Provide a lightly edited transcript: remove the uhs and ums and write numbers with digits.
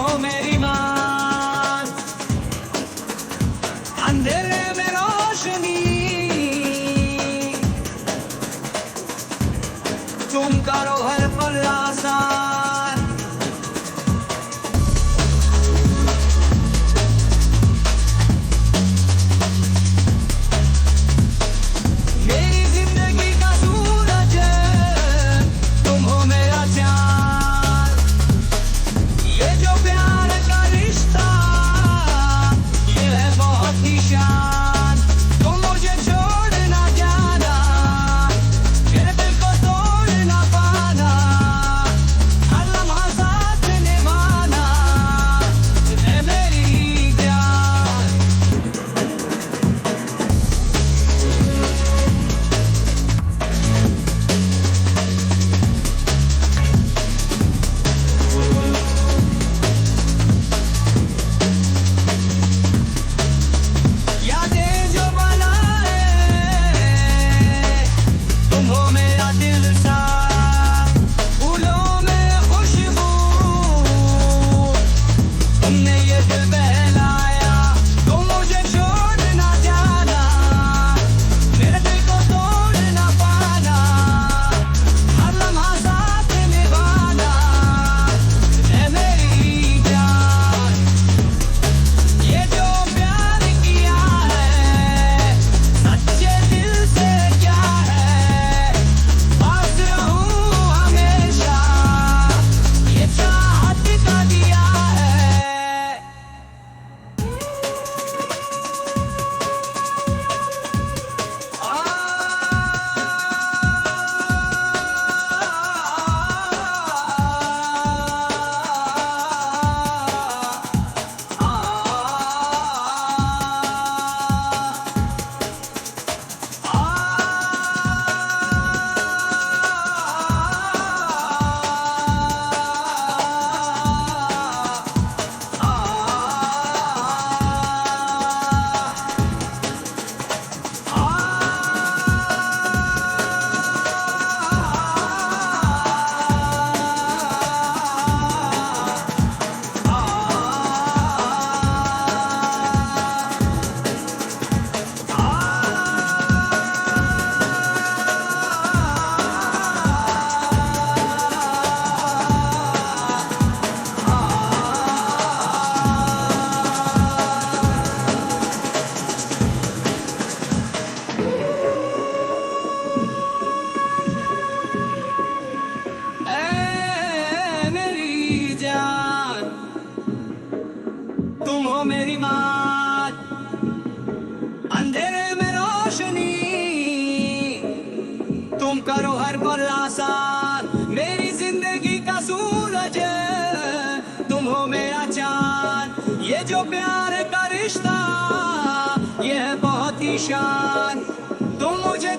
हो मेरी माँ, अंधेरे में रोशनी, तुम करो हर पल आसान। मेरी जिंदगी का सूरज, तुम हो मेरा चाँद। ये जो प्यार का रिश्ता, ये है बहुत ही शान। तुम मुझे छोड़ना जाना, मेरे दिल को तोड़ना पाना, हर लम्हा साथ निभाना है मेरी जान। यादें जो बनाए, तुम हो मेरा दिल सा, फूलों में खुशबू, तुमने ये दिल बहलाया। तुम मुझे छोड़ना जाना, मेरे दिल को तोड़ना पाना, हर लम्हा साथ निभाना है मेरी जान। ये जो प्यार किया है, सच्चे दिल से क्या है, पास रहूं हमेशा, ये चाहत का दिया है। ऐ मेरी जान, तुम हो मेरी माँ, अंधेरे में रोशनी, तुम करो हर पल आसान। मेरी जिंदगी का सूरज, तुम हो मेरा चाँद। ये जो प्यार का रिश्ता, ये है बहुत ही शान। तुम मुझे